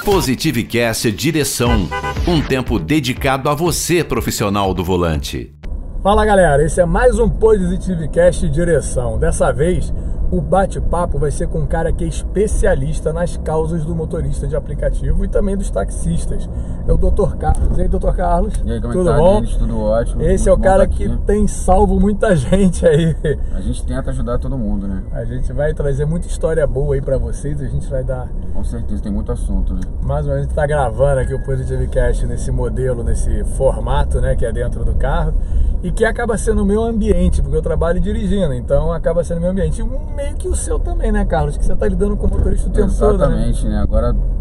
Positivecast Direção, um tempo dedicado a você, profissional do volante. Fala galera, esse é mais um Positivecast Direção. Dessa vez o bate-papo vai ser com um cara que é especialista nas causas do motorista de aplicativo e também dos taxistas. É o Dr. Carlos. E aí, Dr. Carlos? E aí, como tudo é que tá, bom? gente? Tudo ótimo. Esse é o cara que tem salvo muita gente aí. A gente tenta ajudar todo mundo, né? A gente vai trazer muita história boa aí pra vocês. A gente vai dar... Com certeza, tem muito assunto, né? Mais uma vez a gente tá gravando aqui o Positivecast nesse modelo, nesse formato, né? Que é dentro do carro. E que acaba sendo o meu ambiente, porque eu trabalho dirigindo, então acaba sendo o meu ambiente. E meio que o seu também, né, Carlos? Que você tá lidando com o motorista o tempo todo, né? Exatamente, né?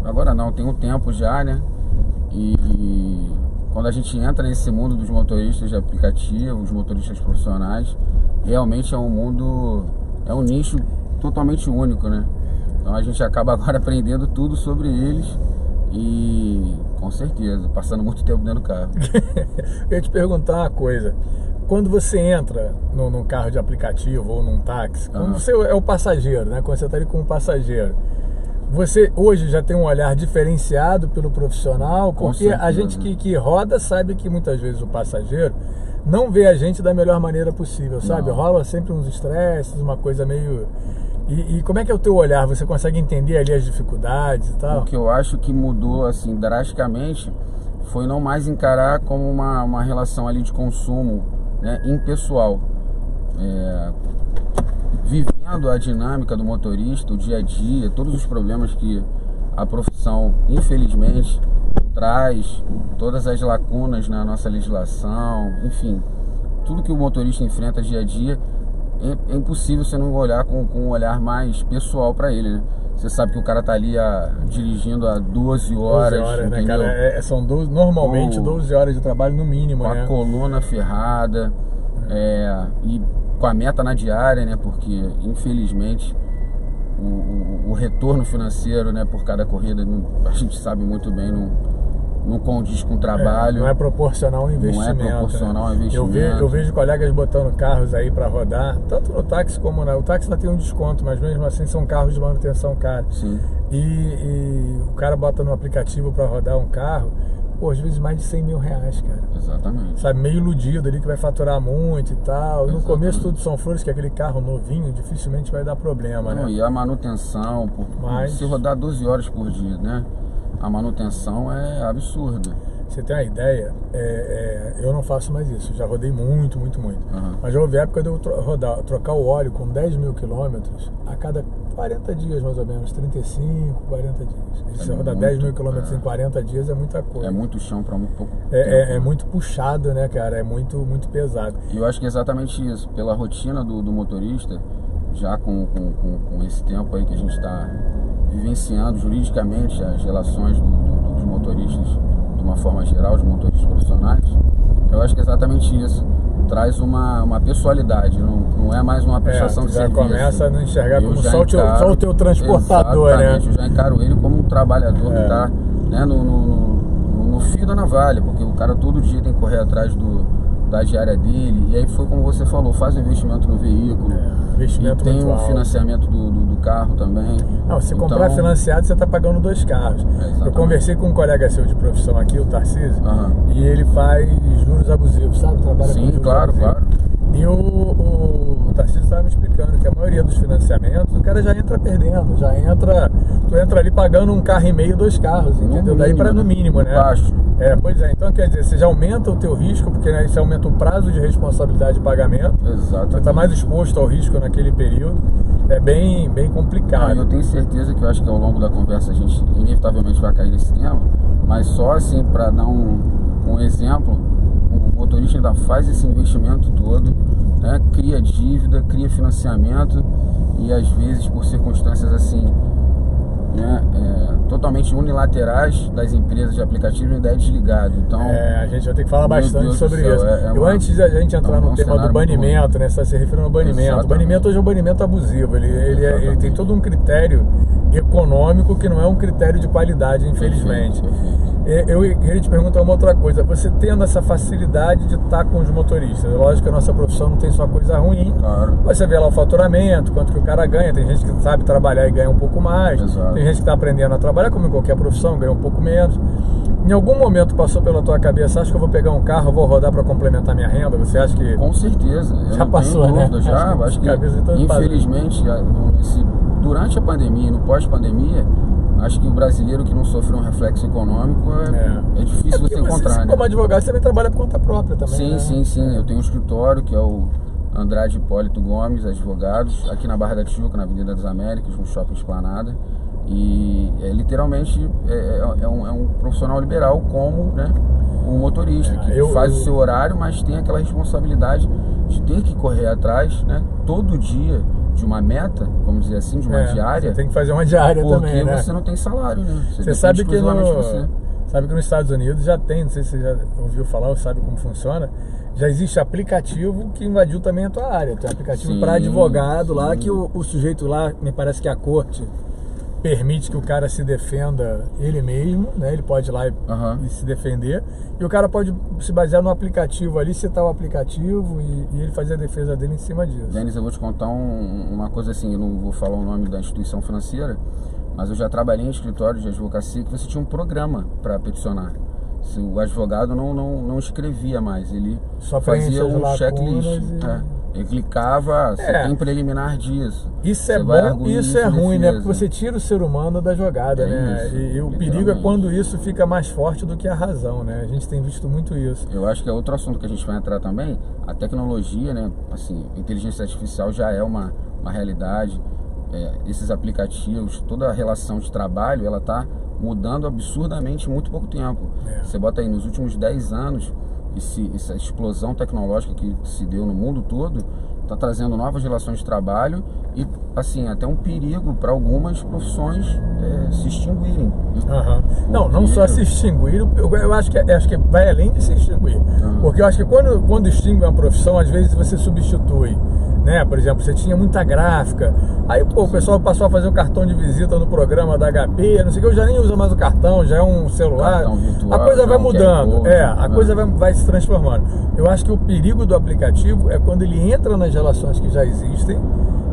Agora não, tem um tempo já, né? E quando a gente entra nesse mundo dos motoristas de aplicativo, os motoristas profissionais, realmente é um mundo, é um nicho totalmente único, né? Então a gente acaba agora aprendendo tudo sobre eles e, com certeza, passando muito tempo dentro do carro. Eu ia te perguntar uma coisa. Quando você entra num carro de aplicativo ou num táxi, quando você é o passageiro, né? Quando você está ali como passageiro, você hoje já tem um olhar diferenciado pelo profissional, porque a gente que roda sabe que muitas vezes o passageiro não vê a gente da melhor maneira possível, sabe? Rola sempre uns estresses, uma coisa meio... E como é que é o teu olhar? Você consegue entender ali as dificuldades e tal? O que eu acho que mudou assim drasticamente foi não mais encarar como uma relação ali de consumo, né, impessoal. Vivendo a dinâmica do motorista, o dia a dia, todos os problemas que a profissão, infelizmente, traz, todas as lacunas na nossa legislação, enfim, tudo que o motorista enfrenta dia a dia, é impossível você não olhar com um olhar mais pessoal para ele, né? Você sabe que o cara tá ali dirigindo há 12 horas, 12 horas, né, cara? São normalmente 12 horas de trabalho no mínimo, com né? a coluna ferrada, e com a meta na diária, né? Porque, infelizmente, o retorno financeiro, né, por cada corrida, a gente sabe muito bem, não condiz com o trabalho. Não é proporcional ao investimento. Não é proporcional ao investimento. Eu vejo colegas botando carros aí para rodar, tanto no táxi como o táxi ainda tem um desconto, mas mesmo assim são carros de manutenção cara. Sim. E o cara bota no aplicativo para rodar um carro, pô, às vezes mais de 100 mil reais, cara. Exatamente. Sabe, meio iludido ali que vai faturar muito e tal. Exatamente. No começo tudo são flores, que aquele carro novinho dificilmente vai dar problema, né? E a manutenção, se rodar 12 horas por dia, né? A manutenção é absurda. Você tem uma ideia? Eu não faço mais isso. Já rodei muito. Mas já houve época de eu trocar o óleo com 10 mil quilômetros a cada 40 dias, mais ou menos. 35, 40 dias. Se você rodar 10 mil quilômetros em 40 dias é muita coisa. É muito chão para muito pouco tempo. É muito puxado, né, cara? É muito pesado. E eu acho que é exatamente isso. Pela rotina do motorista, já com esse tempo aí que a gente está vivenciando juridicamente as relações dos motoristas de uma forma geral, os motoristas profissionais, eu acho que é exatamente isso. Traz uma pessoalidade, não é mais uma prestação de serviço. Já começa a não enxergar como só o teu transportador, exatamente, né? Eu já encaro ele como um trabalhador que está, né, no fio da navalha, porque o cara todo dia tem que correr atrás da diária dele, e aí foi como você falou, faz um investimento no veículo, investimento e tem um alto. Financiamento do carro também. Não, se comprar financiado, você está pagando 2 carros. Eu conversei com um colega seu de profissão aqui, o Tarcísio, e ele faz juros abusivos, sabe? Trabalha com juros abusivos. Claro. E o Tarcísio estava me explicando que a maioria dos financiamentos, o cara já entra perdendo, tu entra ali pagando um carro e meio, 2 carros, entendeu? Mínimo, daí para no mínimo, né? Baixo. Pois é, então quer dizer, você já aumenta o teu risco, porque né, isso aumenta o prazo de responsabilidade de pagamento. Exatamente. Você está mais exposto ao risco naquele período. É bem complicado. Eu tenho certeza que eu acho que ao longo da conversa a gente inevitavelmente vai cair nesse tema, mas só assim para dar um exemplo, o motorista ainda faz esse investimento todo, né, cria dívida, cria financiamento e às vezes por circunstâncias assim, né, totalmente unilaterais das empresas de aplicativo ainda é desligado. Então, a gente vai ter que falar bastante sobre isso. Antes da gente entrar no tema do banimento, né, você está se referindo ao banimento. O banimento hoje é um banimento abusivo. Ele tem todo um critério econômico, que não é um critério de qualidade, infelizmente. Eu queria te perguntar uma outra coisa. Você tendo essa facilidade de estar com os motoristas, lógico que a nossa profissão não tem só coisa ruim. Claro. Você vê lá o faturamento, quanto que o cara ganha. Tem gente que sabe trabalhar e ganha um pouco mais. Exato. Tem gente que está aprendendo a trabalhar, como em qualquer profissão, ganha um pouco menos. Em algum momento passou pela tua cabeça, acho que eu vou pegar um carro, vou rodar para complementar minha renda? Você acha que... Com certeza. Já passou, né? Já, acho que infelizmente, durante a pandemia e no pós-pandemia, acho que o brasileiro que não sofreu um reflexo econômico é difícil você encontrar. Como advogado, você também trabalha por conta própria também. Sim, né? sim. Eu tenho um escritório que é o Andrade Hipólito Gomes Advogados, aqui na Barra da Tijuca, na Avenida das Américas, no Shopping Esplanada. E literalmente é um profissional liberal como, né, um motorista que faz o seu horário, mas tem aquela responsabilidade de ter que correr atrás, né, todo dia de uma meta, vamos dizer assim, de uma diária. Tem que fazer uma diária também, né? Porque você não tem salário, né? Você sabe que sabe que nos Estados Unidos já tem, não sei se você já ouviu falar ou sabe como funciona, já existe aplicativo que invadiu também a tua área. Tem um aplicativo para advogado lá, que o sujeito lá, me parece que a corte permite que o cara se defenda ele mesmo, né? Ele pode ir lá e se defender, e o cara pode se basear no aplicativo ali, citar o aplicativo e ele fazer a defesa dele em cima disso. Denis, eu vou te contar uma coisa assim, eu não vou falar o nome da instituição financeira, mas eu já trabalhei em escritório de advocacia que você tinha um programa para peticionar. Se o advogado não escrevia mais, ele só fazia um checklist. Ele clicava, você tem preliminar disso. Isso é bom e isso é ruim, né? Porque você tira o ser humano da jogada, né? E o perigo é quando isso fica mais forte do que a razão, né? A gente tem visto muito isso. Eu acho que é outro assunto que a gente vai entrar também, a tecnologia, né? Assim, a inteligência artificial já é uma realidade. Esses aplicativos, toda a relação de trabalho, ela está mudando absurdamente em muito pouco tempo. Você bota aí, nos últimos 10 anos, essa explosão tecnológica que se deu no mundo todo está trazendo novas relações de trabalho e, assim, até um perigo para algumas profissões se extinguirem. Não só se extinguir, eu acho que vai além de se extinguir. Porque eu acho que quando extingue uma profissão, às vezes você substitui, né? Por exemplo, você tinha muita gráfica, aí o pessoal passou a fazer o cartão de visita no programa da HP, não sei o que, eu já nem uso mais o cartão, já é um celular, virtual, a coisa vai mudando, a coisa vai se transformando. Eu acho que o perigo do aplicativo é quando ele entra nas relações que já existem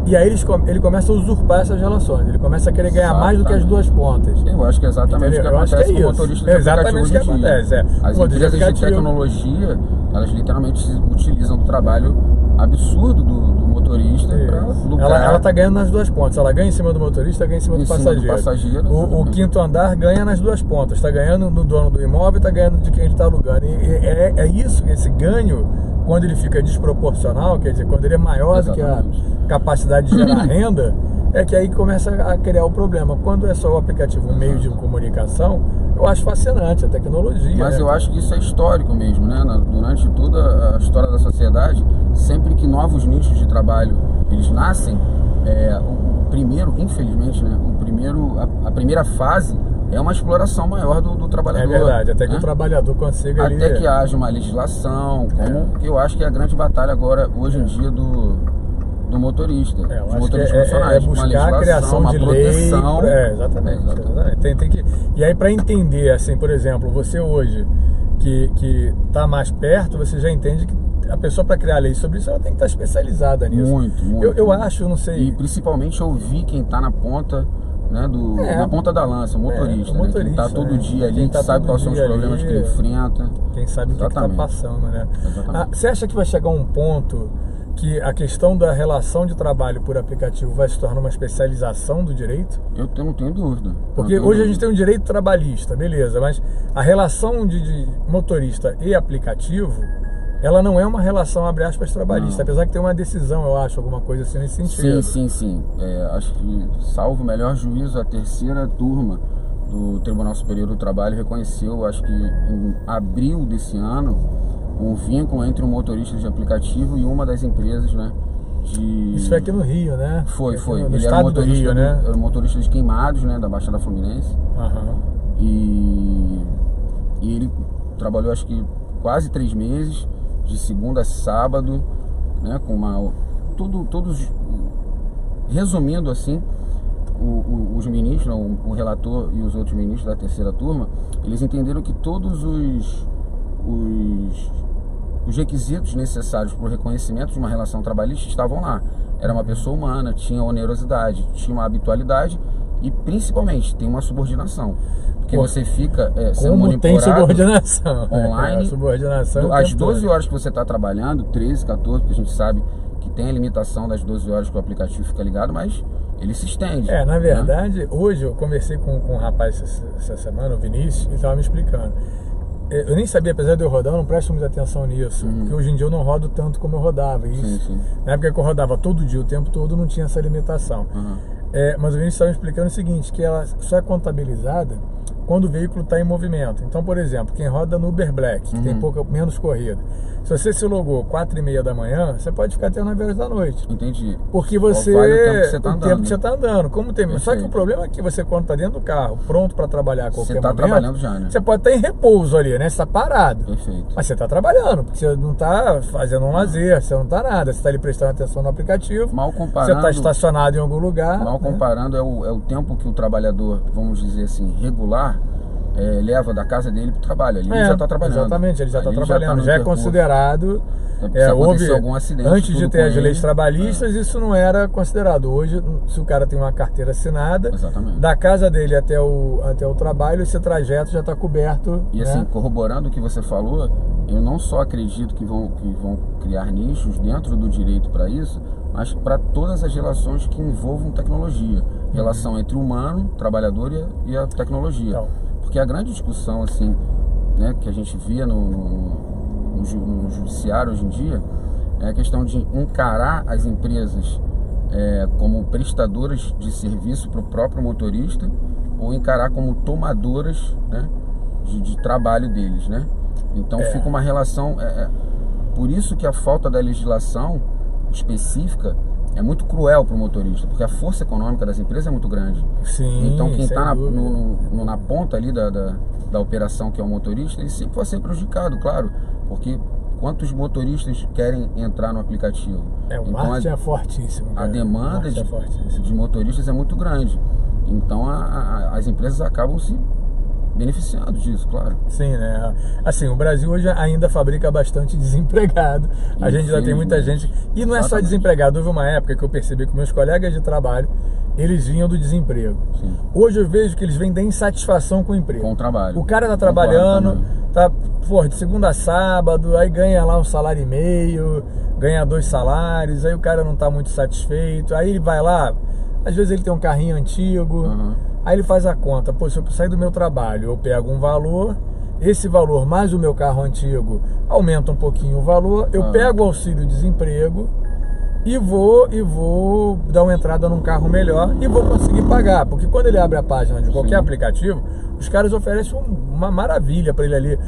e aí ele começa a usurpar essas relações, ele começa a querer ganhar mais do que as duas pontas. Eu acho que é exatamente o que acontece com o motorista de aplicativo hoje em dia. As empresas de tecnologia, elas literalmente utilizam do trabalho absurdo do motorista para lucrar. Ela tá ganhando nas duas pontas. Ela ganha em cima do motorista, ganha em cima do passageiro. O quinto andar ganha nas duas pontas. Está ganhando no dono do imóvel, está ganhando de quem ele está alugando. E é isso, esse ganho, quando ele fica desproporcional, quer dizer, quando ele é maior do que a capacidade de gerar renda, é que aí começa a criar o problema. Quando é só o aplicativo, um meio de comunicação, eu acho fascinante a tecnologia. Mas eu acho que isso é histórico mesmo, né? Durante toda a história da sociedade, sempre que novos nichos de trabalho eles nascem, o primeiro, infelizmente, né? A primeira fase é uma exploração maior do trabalhador. É verdade, até que o trabalhador consiga ali... Até que haja uma legislação, que eu acho que é a grande batalha agora, hoje em dia, do motorista, dos motoristas profissionais. Buscar a criação de proteção. Lei. Exatamente. Tem que... E aí, para entender, assim, por exemplo, você hoje que está mais perto, você já entende que a pessoa, para criar lei sobre isso, ela tem que estar especializada nisso. Muito. Eu acho, não sei... E principalmente ouvir quem está na ponta, né, na ponta da lança, o motorista, né, quem está todo dia ali, que sabe quais são os problemas que ele enfrenta. Quem sabe o que está passando, né? Você acha que vai chegar um ponto que a questão da relação de trabalho por aplicativo vai se tornar uma especialização do direito? Eu não tenho dúvida. Porque hoje a gente tem um direito trabalhista, beleza, mas a relação de motorista e aplicativo, ela não é uma relação, abre aspas, trabalhista, apesar que tem uma decisão, eu acho, alguma coisa assim nesse sentido. Sim. Acho que, salvo o melhor juízo, a terceira turma do Tribunal Superior do Trabalho reconheceu, acho que em abril desse ano, um vínculo entre um motorista de aplicativo e uma das empresas, né? Isso foi aqui no Rio, né? Foi. No estado do Rio, né? Era um motorista de Queimados, né? Da Baixada Fluminense. E ele trabalhou, acho que quase 3 meses, de segunda a sábado, né? Com todos, resumindo assim, os ministros, o relator e os outros ministros da terceira turma, eles entenderam que todos os requisitos necessários para o reconhecimento de uma relação trabalhista estavam lá. Era uma pessoa humana, tinha onerosidade, tinha uma habitualidade e principalmente tem uma subordinação. Porque você fica sendo monitorado tem subordinação online. Subordinação às 12 horas que você está trabalhando, 13, 14, porque a gente sabe que tem a limitação das 12 horas que o aplicativo fica ligado, mas ele se estende. Na verdade, hoje eu conversei com um rapaz essa semana, o Vinícius, ele estava me explicando. Eu nem sabia, apesar de eu rodar, eu não presto muita atenção nisso, porque hoje em dia eu não rodo tanto como eu rodava. Isso, na época que eu rodava todo dia, o tempo todo, não tinha essa limitação. Mas o Vinícius estava me explicando o seguinte, que ela só é contabilizada quando o veículo está em movimento. Então, por exemplo, quem roda no Uber Black, que tem menos corrida, se você se logou 4h30 da manhã, você pode ficar até 9 horas da noite. Entendi. Porque você... Vale o tempo que você está andando. Tempo que você está andando. Como tem... Só que o problema é que você, quando está dentro do carro, pronto para trabalhar a qualquer momento... Você está trabalhando já, né? Você pode estar em repouso ali, né? Você está parado. Perfeito. Mas você está trabalhando, porque você não está fazendo um lazer, você não está nada. Você está ali prestando atenção no aplicativo. Mal comparando... Você está estacionado em algum lugar. Mal comparando, é o tempo que o trabalhador, vamos dizer assim, regular... leva da casa dele para o trabalho. Ele já está trabalhando. Exatamente, ele já está trabalhando. Já é considerado. Houve algum acidente. Antes de ter as leis trabalhistas, isso não era considerado. Hoje, se o cara tem uma carteira assinada, da casa dele até o trabalho, esse trajeto já está coberto. E assim, corroborando o que você falou, eu não só acredito que vão criar nichos dentro do direito para isso, mas para todas as relações que envolvam tecnologia. Relação entre o humano, trabalhador e a tecnologia. Então, porque a grande discussão assim, né, que a gente via no judiciário hoje em dia é a questão de encarar as empresas como prestadoras de serviço para o próprio motorista ou encarar como tomadoras, né, de trabalho deles, né? Então fica uma relação... por isso que a falta da legislação específica é muito cruel para o motorista, porque a força econômica das empresas é muito grande. Sim, então quem está na ponta ali da operação, que é o motorista, ele sempre vai ser prejudicado, claro, porque quantos motoristas querem entrar no aplicativo? O marketing é fortíssimo. A demanda de motoristas é muito grande. Então as empresas acabam se beneficiando disso, claro. Sim, né? Assim, o Brasil hoje ainda fabrica bastante desempregado. A gente ainda tem muita gente. E não é só desempregado. Houve uma época que eu percebi que meus colegas de trabalho, eles vinham do desemprego. Sim. Hoje eu vejo que eles vêm da insatisfação com o emprego. Com o trabalho. O cara tá trabalhando, tá, de segunda a sábado, aí ganha lá 1,5 salário, ganha 2 salários, aí o cara não tá muito satisfeito, aí ele vai lá, às vezes ele tem um carrinho antigo, aí ele faz a conta, pô, se eu sair do meu trabalho, eu pego um valor, esse valor mais o meu carro antigo aumenta um pouquinho o valor, eu pego o auxílio-desemprego e vou dar uma entrada num carro melhor e vou conseguir pagar, porque quando ele abre a página de qualquer aplicativo, os caras oferecem uma maravilha para ele ali.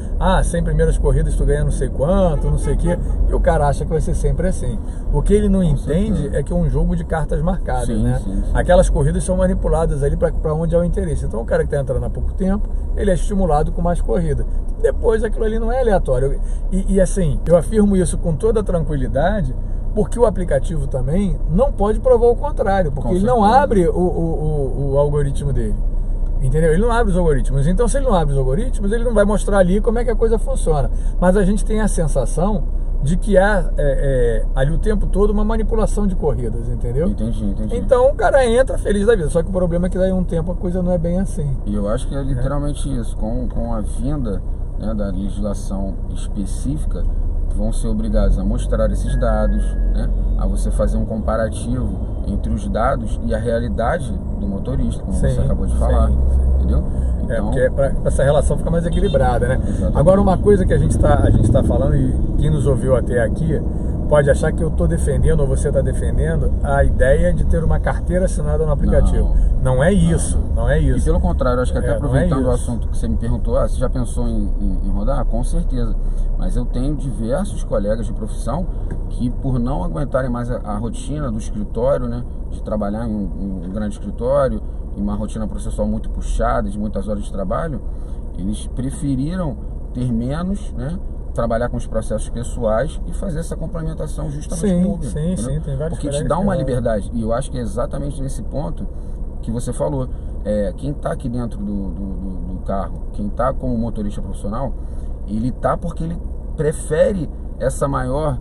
100 primeiras corridas tu ganha não sei quanto, não sei o que, e o cara acha que vai ser sempre assim. O que ele não entende é que é um jogo de cartas marcadas, né? Sim. Aquelas corridas são manipuladas ali para onde é o interesse. Então o cara que está entrando há pouco tempo, ele é estimulado com mais corrida. Depois aquilo ali não é aleatório. E assim, eu afirmo isso com toda tranquilidade, porque o aplicativo também não pode provar o contrário, porque ele não abre o algoritmo dele. Entendeu? Ele não abre os algoritmos. Então, se ele não abre os algoritmos, ele não vai mostrar ali como é que a coisa funciona. Mas a gente tem a sensação de que ali o tempo todo uma manipulação de corridas, entendeu? Entendi. Então o cara entra feliz da vida. Só que o problema é que daí um tempo a coisa não é bem assim. E eu acho que é literalmente isso. Com a vinda, né, da legislação específica, vão ser obrigados a mostrar esses dados, né, a você fazer um comparativo entre os dados e a realidade do motorista, como você acabou de falar, entendeu? Então, porque para essa relação ficar mais equilibrada, né? Exatamente. Agora, uma coisa que a gente tá falando, e quem nos ouviu até aqui pode achar que eu estou defendendo, ou você está defendendo, a ideia de ter uma carteira assinada no aplicativo. Não é isso, não é isso. E pelo contrário, acho que até aproveitando o assunto que você me perguntou, você já pensou em rodar? Com certeza. Mas eu tenho diversos colegas de profissão que, por não aguentarem mais a rotina do escritório, né, de trabalhar em um grande escritório, em uma rotina processual muito puxada, de muitas horas de trabalho, eles preferiram ter menos, né, trabalhar com os processos pessoais e fazer essa complementação justamente com o Uber. Sim, tem vários. Porque te dá uma liberdade. E eu acho que é exatamente nesse ponto que você falou. Quem está aqui dentro do carro, quem está como motorista profissional, ele está porque ele prefere essa maior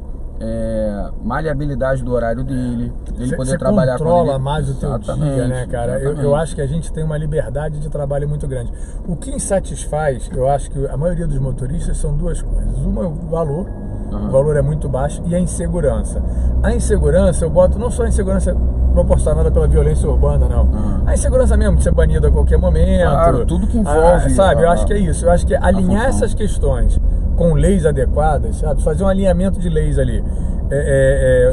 maleabilidade do horário dele, poder trabalhar com ele. Você controla mais o teu dia, né, cara? Eu acho que a gente tem uma liberdade de trabalho muito grande. O que insatisfaz, eu acho que a maioria dos motoristas são duas coisas. Uma é o valor. O valor é muito baixo, e a insegurança. A insegurança, eu boto não só a insegurança proporcionada pela violência urbana, não. A insegurança mesmo de ser banido a qualquer momento. Claro, tudo que envolve. Sabe, eu acho que é isso. Eu acho que alinhar essas questões com leis adequadas, sabe? Fazer um alinhamento de leis ali.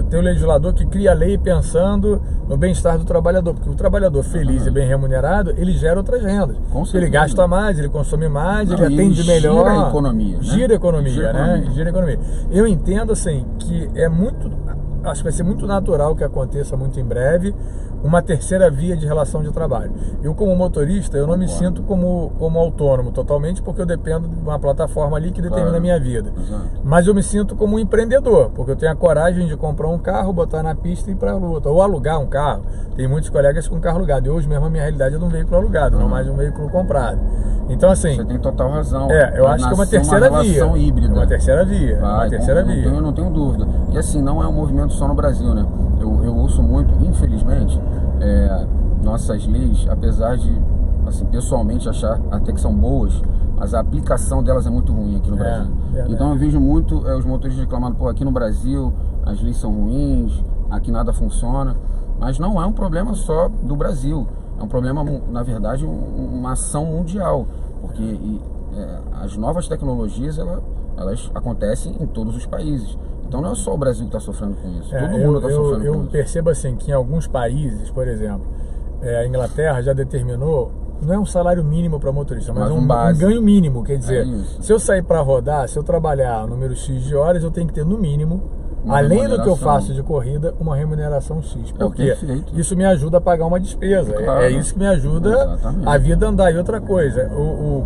Tem o legislador que cria a lei pensando no bem-estar do trabalhador, porque o trabalhador feliz e bem remunerado, ele gera outras rendas. Ele gasta mais, ele consome mais, ele atende melhor. Gira a economia, né? Gira a economia, né? Gira a economia. Eu entendo, assim, que acho que vai ser muito natural que aconteça muito em breve uma terceira via de relação de trabalho. Eu, como motorista, eu não me sinto como autônomo totalmente, porque eu dependo de uma plataforma ali que determina a minha vida. Mas eu me sinto como um empreendedor, porque eu tenho a coragem de comprar um carro, botar na pista e ir para a luta, ou alugar um carro. Tem muitos colegas com carro alugado, e hoje mesmo a minha realidade é de um veículo alugado, não mais de um veículo comprado. Então, assim... Você tem total razão. Eu acho que é uma terceira via. Híbrida. Uma terceira via. Eu não tenho dúvida. E assim, não é um movimento só no Brasil, né? Eu ouço muito, infelizmente, nossas leis, apesar de, assim, pessoalmente achar até que são boas, mas a aplicação delas é muito ruim aqui no Brasil. Então eu vejo muito os motoristas reclamando, aqui no Brasil as leis são ruins, aqui nada funciona. Mas não é um problema só do Brasil, é um problema, na verdade, uma ação mundial, porque as novas tecnologias, elas acontecem em todos os países. Então não é só o Brasil que está sofrendo com isso, todo mundo está sofrendo com isso. Eu percebo assim que em alguns países, por exemplo, a Inglaterra já determinou, não é um salário mínimo para motorista, mas um ganho mínimo, quer dizer, se eu sair para rodar, se eu trabalhar número X de horas, eu tenho que ter no mínimo, além do que eu faço de corrida, uma remuneração X. Porque isso me ajuda a pagar uma despesa. Claro. É isso que me ajuda a vida andar. E outra coisa,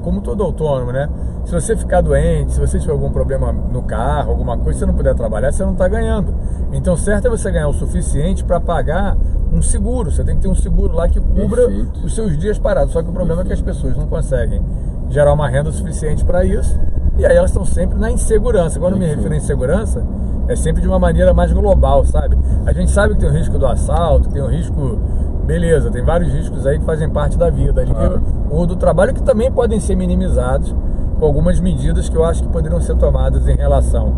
como todo autônomo, né? Se você ficar doente, se você tiver algum problema no carro, alguma coisa, se você não puder trabalhar, você não está ganhando. Então, certo é você ganhar o suficiente para pagar um seguro. Você tem que ter um seguro lá que cubra os seus dias parados. Só que o problema é que as pessoas não conseguem gerar uma renda suficiente para isso. E aí elas estão sempre na insegurança. Quando eu me refiro à insegurança, é sempre de uma maneira mais global, sabe? A gente sabe que tem o risco do assalto, que tem o risco... Beleza, tem vários riscos aí que fazem parte da vida ali, ou do trabalho, que também podem ser minimizados com algumas medidas que eu acho que poderiam ser tomadas em relação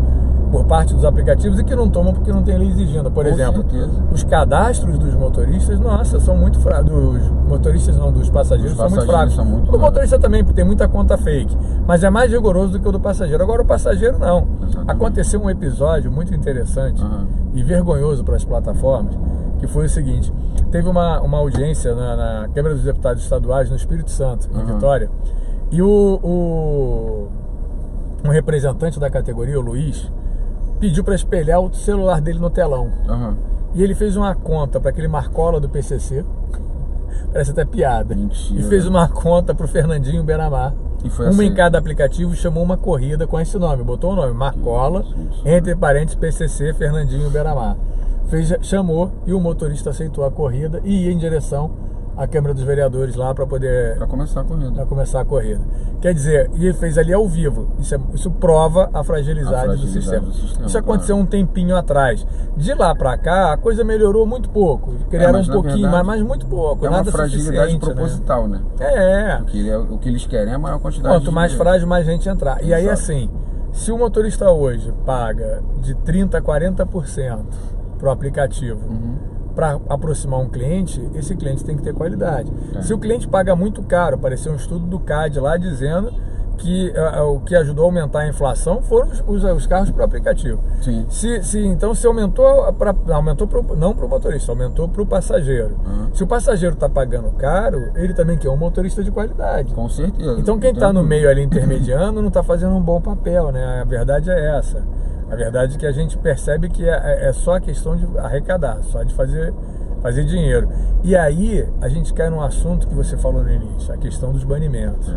por parte dos aplicativos e que não tomam porque não tem lei exigindo. Por exemplo, os cadastros dos motoristas, nossa, são muito fracos. Dos motoristas não, dos passageiros são muito fracos. O motorista também tem muita conta fake, mas é mais rigoroso do que o do passageiro. Agora o passageiro não. Aconteceu um episódio muito interessante e vergonhoso para as plataformas, que foi o seguinte: teve uma audiência na Câmara dos Deputados Estaduais no Espírito Santo, em Vitória, e um representante da categoria, o Luiz, pediu para espelhar o celular dele no telão. E ele fez uma conta para aquele Marcola do PCC, parece até piada. Mentira. E fez uma conta para o Fernandinho Beiramar. Uma em cada aplicativo, chamou uma corrida com esse nome, botou o nome Marcola, entre parênteses PCC Fernandinho Beiramar. Chamou e o motorista aceitou a corrida e ia em direção à Câmara dos Vereadores lá para começar a corrida. Quer dizer, e ele fez ali ao vivo. Isso prova a fragilidade do sistema. Isso aconteceu um tempinho atrás. De lá para cá, a coisa melhorou muito pouco. Criaram um pouquinho, mas muito pouco. É uma fragilidade proposital, né? O que eles querem é a maior quantidade. Quanto mais frágil, mais gente entrar. E aí, assim, se o motorista hoje paga de 30% a 40% para o aplicativo, para aproximar um cliente, esse cliente tem que ter qualidade. Se o cliente paga muito caro, apareceu um estudo do CAD lá dizendo que o que ajudou a aumentar a inflação foram os carros para o aplicativo. Então se aumentou, não para o motorista, aumentou para o passageiro. Se o passageiro está pagando caro, ele também quer um motorista de qualidade. Com certeza. Então quem está no meio ali intermediando não está fazendo um bom papel, né? A verdade é essa. A verdade é que a gente percebe que é só a questão de arrecadar, só de fazer dinheiro. E aí a gente cai num assunto que você falou no início, a questão dos banimentos.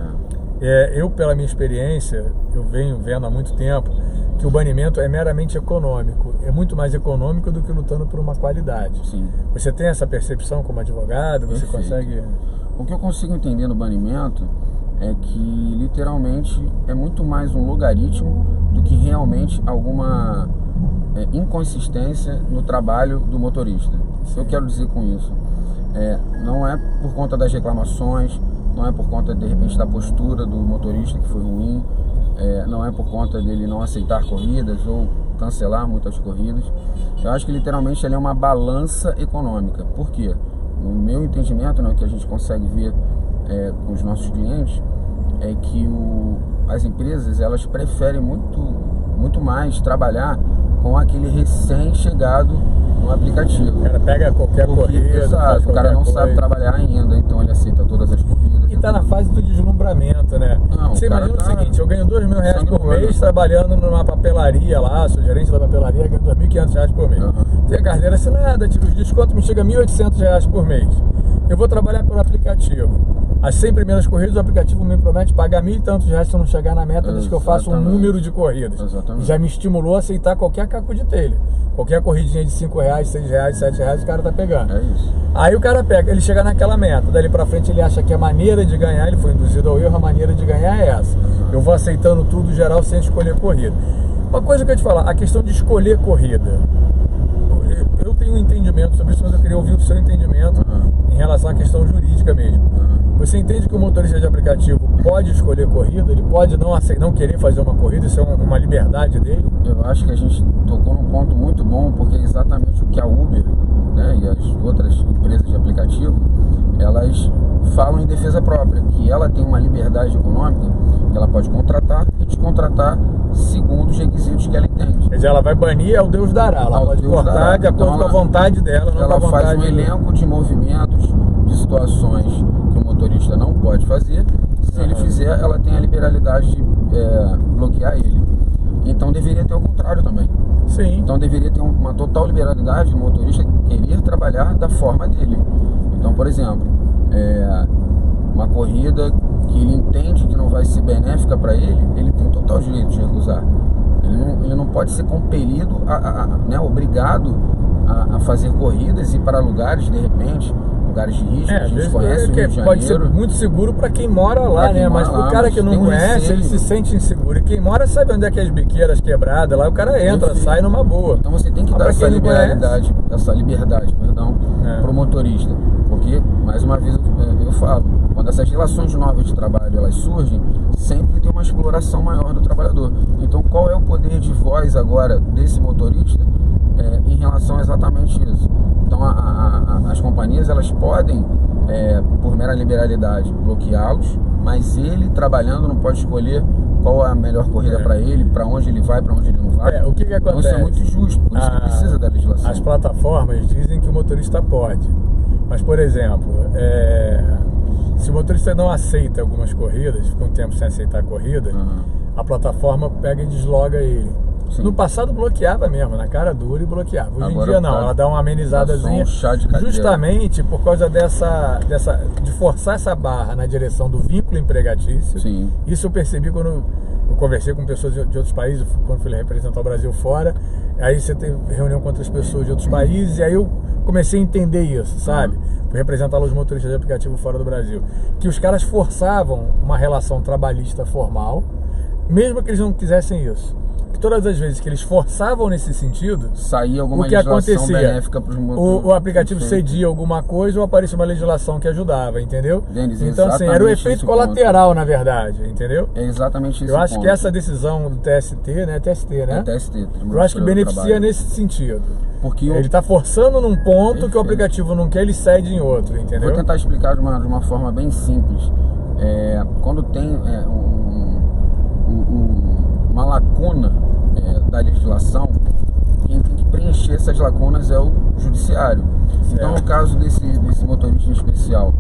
Eu, pela minha experiência, eu venho vendo há muito tempo que o banimento é meramente econômico. É muito mais econômico do que lutando por uma qualidade. Sim. Você tem essa percepção como advogado? Você consegue... O que eu consigo entender no banimento é que, literalmente, é muito mais um logaritmo do que realmente alguma inconsistência no trabalho do motorista. Isso eu quero dizer com isso. Não é por conta das reclamações, não é por conta, de repente, da postura do motorista que foi ruim, não é por conta dele não aceitar corridas ou cancelar muitas corridas. Eu acho que, literalmente, ele é uma balança econômica. Por quê? No meu entendimento, né, que a gente consegue ver com os nossos clientes, é que as empresas, elas preferem muito mais trabalhar com aquele recém-chegado no aplicativo. O cara pega qualquer corrida. Exato, o cara não sabe trabalhar ainda, então ele aceita todas as corridas. E tá na fase do deslumbramento, né? Não, você imagina o seguinte, eu ganho R$2.000 por mês trabalhando numa papelaria lá, sou gerente da papelaria, ganho R$2.500 por mês. Tem a carteira assinada, tiro os descontos, me chega R$1.800 por mês. Eu vou trabalhar pelo aplicativo. As 100 primeiras corridas, o aplicativo me promete pagar R$1.000 e tantos se eu não chegar na meta, desde que eu faça um número de corridas. Exatamente. Já me estimulou a aceitar qualquer caco de telha. Qualquer corridinha de R$5, R$6, R$7, o cara tá pegando. É isso. Aí o cara pega, ele chega naquela meta, dali pra frente ele acha que a maneira de ganhar, ele foi induzido ao erro, a maneira de ganhar é essa. Eu vou aceitando tudo geral sem escolher corrida. Uma coisa que eu ia te falar, a questão de escolher corrida. Eu tenho um entendimento sobre isso, mas eu queria ouvir o seu entendimento em relação à questão jurídica mesmo. Você entende que o motorista de aplicativo pode escolher corrida? Ele pode não querer fazer uma corrida? Isso é uma liberdade dele? Eu acho que a gente tocou num ponto muito bom, porque é exatamente o que a Uber, né, e as outras empresas de aplicativo, elas falam em defesa própria, que ela tem uma liberdade econômica, que ela pode contratar e descontratar segundo os requisitos que ela entende. Quer dizer, ela vai banir, é o Deus dará. Ela pode cortar de acordo com a vontade dela, não com a vontade dela. Ela faz um elenco de movimentos, de situações que o motorista não pode fazer. Se ele fizer, ela tem a liberalidade de bloquear ele. Então deveria ter o contrário também. Sim. Então deveria ter uma total liberalidade do motorista querer trabalhar da forma dele. Então, por exemplo, uma corrida que ele entende que não vai ser benéfica para ele tem total direito de recusar. Ele não pode ser compelido, obrigado a fazer corridas e ir para lugares, de repente, lugares de risco, a gente conhece o Rio de Janeiro. Pode ser muito seguro para quem mora lá, né? Mas o cara que não conhece, ele se sente inseguro. E quem mora sabe onde é que as biqueiras quebradas lá, o cara entra, sai numa boa. Então você tem que dar essa liberdade para o motorista. Porque, mais uma vez, eu falo, quando essas relações novas de trabalho elas surgem, sempre tem uma exploração maior do trabalhador. Então qual é o poder de voz agora desse motorista em relação a exatamente isso? Então as companhias elas podem, por mera liberalidade, bloqueá-los, mas ele trabalhando não pode escolher qual é a melhor corrida para ele, para onde ele vai, para onde ele não vai. O que acontece? Então isso é muito injusto, por isso que precisa da legislação. As plataformas dizem que o motorista pode, mas, por exemplo, se o motorista não aceita algumas corridas, fica um tempo sem aceitar a corrida, a plataforma pega e desloga ele. Sim. No passado bloqueava mesmo, na cara dura e bloqueava. Hoje em dia não, ela dá uma amenizadazinha, justamente por causa de forçar essa barra na direção do vínculo empregatício. Sim. Isso eu percebi quando eu conversei com pessoas de outros países, quando fui representar o Brasil fora. Aí você tem reunião com outras pessoas de outros países, e aí eu comecei a entender isso, sabe? Fui representar os motoristas de aplicativo fora do Brasil. Que os caras forçavam uma relação trabalhista formal, mesmo que eles não quisessem isso. Todas as vezes que eles forçavam nesse sentido, saía alguma o que legislação acontecia? Benéfica para os motores. O aplicativo cedia alguma coisa ou aparecia uma legislação que ajudava, entendeu? Denis, então, assim, era o efeito colateral, na verdade, entendeu? É exatamente isso. Eu acho que essa decisão do TST, né? TST, né? É TST. Eu acho que beneficia nesse sentido. Porque ele está forçando num ponto que o aplicativo não quer, ele cede em outro, entendeu? Vou tentar explicar de uma forma bem simples. Quando tem uma lacuna da legislação, quem tem que preencher essas lacunas é o judiciário. Então, no caso desse motorista em especial,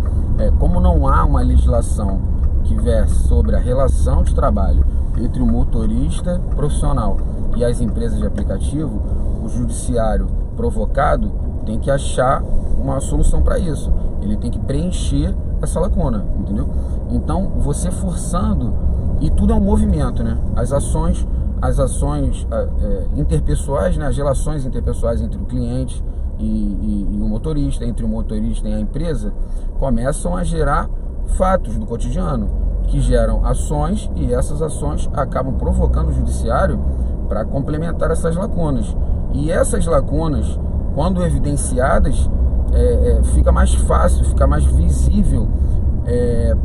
como não há uma legislação que verse sobre a relação de trabalho entre o motorista profissional e as empresas de aplicativo, o judiciário provocado tem que achar uma solução para isso. Ele tem que preencher essa lacuna, entendeu? Então, você forçando, e tudo é um movimento, né? As ações interpessoais, né? As relações interpessoais entre o cliente e o motorista, entre o motorista e a empresa, começam a gerar fatos do cotidiano, que geram ações, e essas ações acabam provocando o judiciário para complementar essas lacunas. E essas lacunas, quando evidenciadas, fica mais fácil, fica mais visível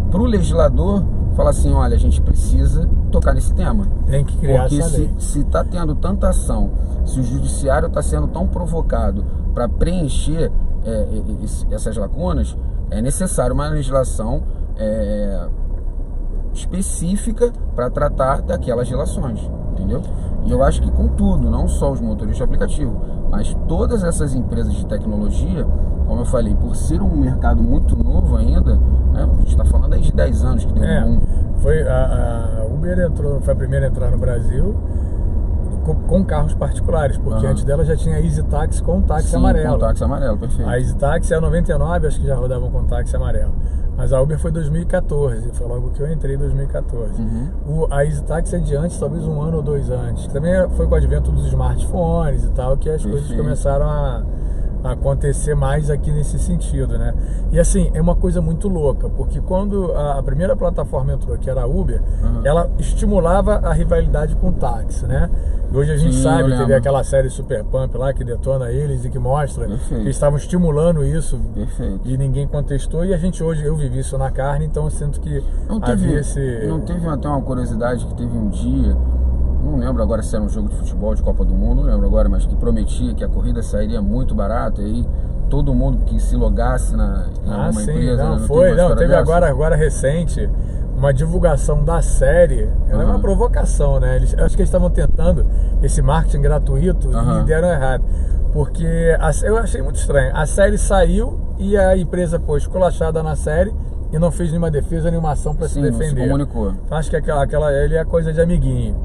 para o legislador falar assim: olha, a gente precisa tocar nesse tema. Tem que criar essa lei. Porque se está tendo tanta ação, se o judiciário está sendo tão provocado para preencher essas lacunas, é necessário uma legislação específica para tratar daquelas relações, entendeu? E eu acho que com tudo, não só os motoristas de aplicativo, mas todas essas empresas de tecnologia, como eu falei, por ser um mercado muito novo ainda, né, a gente está falando aí de 10 anos que tem a Uber foi a primeira a entrar no Brasil com carros particulares, porque antes dela já tinha a Easy Taxi com táxi amarelo. Com táxi amarelo, perfeito. A Easy Taxi é a 99, acho que já rodavam com táxi amarelo. Mas a Uber foi em 2014, foi logo que eu entrei em 2014. A Easy Taxi é de antes, talvez um ano ou 2 antes. Também foi com o advento dos smartphones e tal, que as coisas começaram a acontecer mais aqui nesse sentido, né? E assim, é uma coisa muito louca, porque quando a primeira plataforma entrou, que era a Uber, ela estimulava a rivalidade com o táxi, né? E hoje a gente sabe, teve aquela série Super Pump lá que detona eles e que mostra que eles estavam estimulando isso e ninguém contestou, e a gente hoje, eu vivi isso na carne, então eu sinto que não teve até uma curiosidade que teve um dia, não lembro agora se era um jogo de futebol, de Copa do Mundo, não lembro agora, mas que prometia que a corrida sairia muito barata, e aí todo mundo que se logasse na empresa... Teve agora recente uma divulgação da série. Era uma provocação, né? Acho que eles estavam tentando esse marketing gratuito e deram errado, porque eu achei muito estranho. A série saiu e a empresa pôs esculachada na série e não fez nenhuma defesa, nenhuma ação para se defender. Se comunicou. Então, acho que aquela ele é coisa de amiguinho.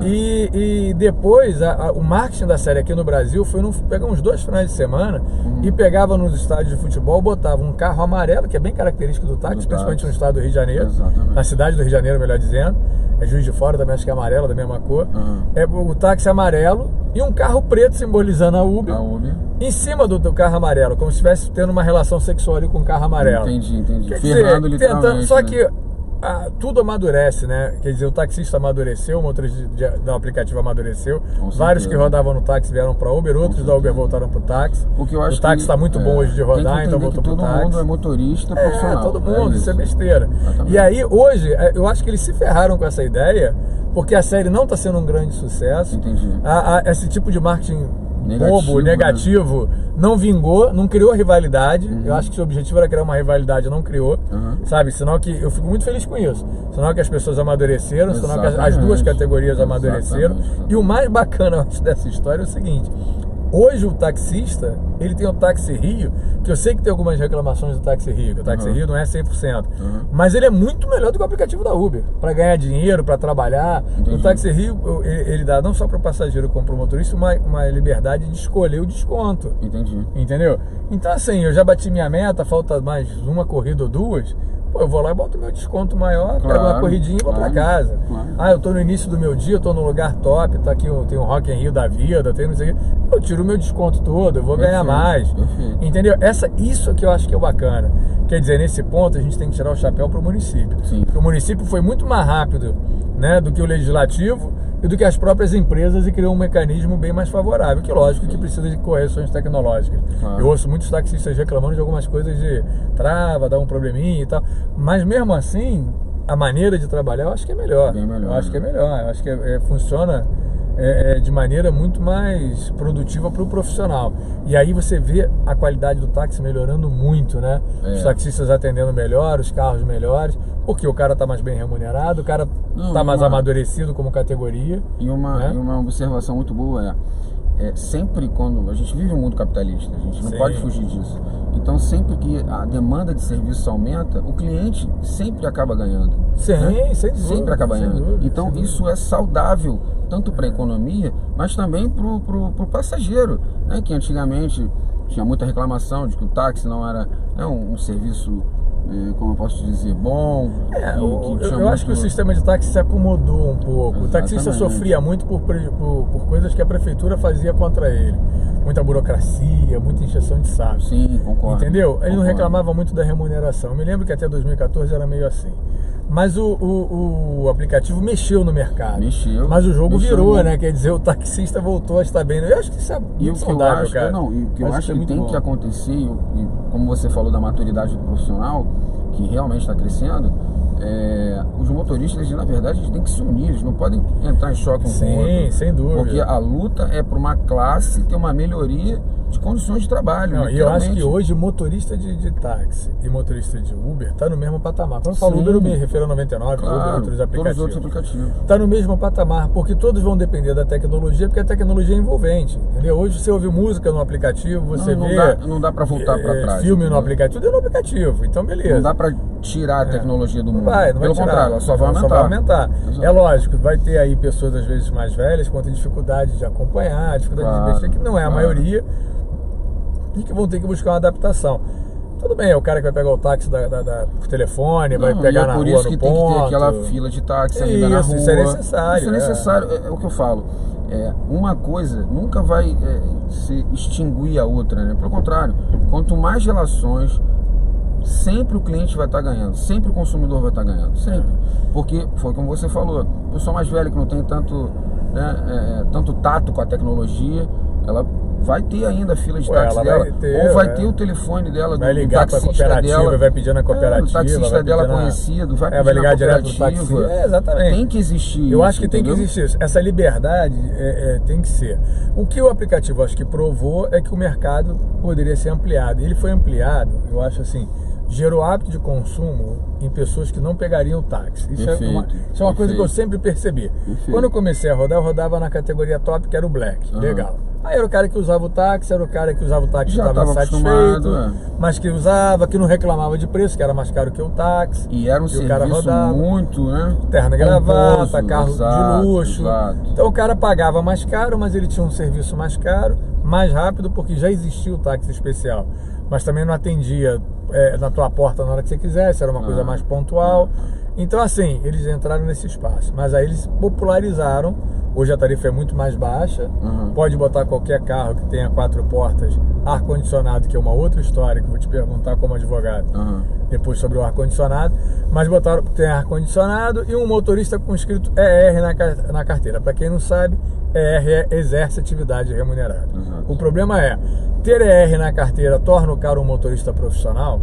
E depois, o marketing da série aqui no Brasil foi pegar uns 2 finais de semana e pegava nos estádios de futebol, botava um carro amarelo, que é bem característico do táxi, principalmente no estado do Rio de Janeiro. Exatamente. Na cidade do Rio de Janeiro, melhor dizendo. É Juiz de Fora, também acho que é amarelo, da mesma cor. É o táxi amarelo e um carro preto simbolizando a Uber. Em cima do carro amarelo, como se estivesse tendo uma relação sexual ali com o carro amarelo. Entendi. Ferrando literalmente. Só que tudo amadurece, né? Quer dizer, o taxista amadureceu, o motorista do aplicativo amadureceu. Vários que rodavam no táxi vieram para Uber, outros da Uber voltaram para o táxi. Porque eu acho o táxi está muito bom hoje de rodar, então voltou para o táxi. Todo mundo é motorista profissional. Todo mundo, isso é besteira. Exatamente. E aí, hoje, eu acho que eles se ferraram com essa ideia, porque a série não está sendo um grande sucesso. Entendi. Esse tipo de marketing negativo, não vingou, não criou rivalidade. Eu acho que seu objetivo era criar uma rivalidade, não criou, sabe? Sinal que eu fico muito feliz com isso. Sinal que as pessoas amadureceram, sinal que as duas categorias amadureceram. E o mais bacana, eu acho, dessa história é o seguinte: hoje o taxista, ele tem o Táxi Rio, que eu sei que tem algumas reclamações do Táxi Rio, que o Táxi Rio não é 100%, mas ele é muito melhor do que o aplicativo da Uber, para ganhar dinheiro, para trabalhar. O Táxi Rio, ele dá não só para o passageiro como para o motorista uma liberdade de escolher o desconto. Entendeu? Então assim, eu já bati minha meta, falta mais uma corrida ou 2, eu vou lá e boto meu desconto maior, pego uma corridinha e vou pra casa. Eu tô no início do meu dia, eu tô num lugar top, tá aqui, tem um Rock in Rio da vida, tem não sei o que, eu tiro o meu desconto todo, eu vou ganhar mais. Entendeu? Isso que eu acho que é bacana. Quer dizer, nesse ponto a gente tem que tirar o chapéu pro município. Porque o município foi muito mais rápido, né, do que o legislativo e do que as próprias empresas, e criou um mecanismo bem mais favorável, que lógico que precisa de correções tecnológicas. Eu ouço muitos taxistas reclamando de algumas coisas de trava, dá um probleminha e tal, mas mesmo assim, a maneira de trabalhar eu acho que é melhor. Eu acho que é melhor, eu acho que funciona de maneira muito mais produtiva para o profissional. E aí você vê a qualidade do táxi melhorando muito, né? Os taxistas atendendo melhor, os carros melhores, porque o cara está mais bem remunerado, o cara está mais amadurecido como categoria. E uma observação muito boa sempre quando a gente vive um mundo capitalista, a gente não pode fugir disso. Então sempre que a demanda de serviço aumenta, o cliente sempre acaba ganhando. Sempre acaba ganhando. Então isso é saudável tanto para a economia, mas também para o passageiro, né? Que antigamente tinha muita reclamação de que o táxi não era um serviço como eu posso dizer, bom. Eu acho que o sistema de táxi se acomodou um pouco. O taxista sofria muito por coisas que a prefeitura fazia contra ele. Muita burocracia, muita encheção de saco. Sim, concordo. Entendeu? Ele não reclamava muito da remuneração. Eu me lembro que até 2014 era meio assim. Mas o aplicativo mexeu no mercado. Mas o jogo virou, né? Quer dizer, o taxista voltou a estar bem. Eu acho que isso é muito saudável, cara. E o que eu acho que tem que acontecer, e como você falou da maturidade do profissional, que realmente está crescendo, os motoristas, na verdade, eles têm que se unir, eles não podem entrar em choque um com o outro. Sim, sem dúvida. Porque a luta é para uma classe ter uma melhoria de condições de trabalho. E eu acho que hoje motorista de táxi e motorista de Uber tá no mesmo patamar. Quando eu falo Uber, eu me refiro a 99, Uber, outros aplicativos. Todos os outros aplicativos. Tá no mesmo patamar, porque todos vão depender da tecnologia, porque a tecnologia é envolvente, entendeu? Hoje você ouve música no aplicativo, você vê... Não dá pra voltar pra trás. Filme no aplicativo, tudo é no aplicativo, então beleza. Não dá pra tirar a tecnologia do mundo. Não vai Pelo tirar. contrário, ela só vai aumentar. Exato. É lógico, vai ter aí pessoas às vezes mais velhas que vão ter dificuldade de acompanhar, dificuldade de mexer, que não é a maioria, e que vão ter que buscar uma adaptação. Tudo bem, é o cara que vai pegar o táxi por telefone, vai pegar na rua no ponto. Por isso que tem que ter aquela fila de táxi ainda na rua. Isso é necessário. Isso é necessário, é o que eu falo. Uma coisa nunca vai se extinguir a outra, né? Pelo contrário, quanto mais relações, sempre o cliente vai estar ganhando, sempre o consumidor vai estar ganhando, sempre. Porque foi como você falou, a pessoa mais velha que não tem tanto tato com a tecnologia, ela vai ter ainda a fila de táxi dela, ou vai ter o telefone dela, vai ligar para a cooperativa, vai pedir na cooperativa, o taxista dela conhecido, vai pedir ligar na direto no táxi. Exatamente. Tem que existir. Eu acho que tem que existir isso. Essa liberdade tem que ser. O que o aplicativo acho que provou é que o mercado poderia ser ampliado. Ele foi ampliado, eu acho assim, gerou hábito de consumo em pessoas que não pegariam o táxi. Isso é uma coisa que eu sempre percebi. Quando eu comecei a rodar, eu rodava na categoria top, que era o Black. Legal. Aí era o cara que usava o táxi, já estava satisfeito, mas que usava, que não reclamava de preço, que era mais caro que o táxi. E era um serviço muito, né? Terno e gravata, carro de luxo. Exato. Então o cara pagava mais caro, mas ele tinha um serviço mais caro, mais rápido, porque já existia o táxi especial. Mas também não atendia na tua porta na hora que você quisesse, era uma coisa mais pontual. Então assim, eles entraram nesse espaço, mas aí eles popularizaram. Hoje a tarifa é muito mais baixa, pode botar qualquer carro que tenha 4 portas, ar-condicionado, que é uma outra história que eu vou te perguntar como advogado, depois sobre o ar-condicionado, mas botaram, tem ar-condicionado e um motorista com escrito ER na carteira. Para quem não sabe, ER é exerce atividade remunerada. O problema é, ter ER na carteira torna o cara um motorista profissional?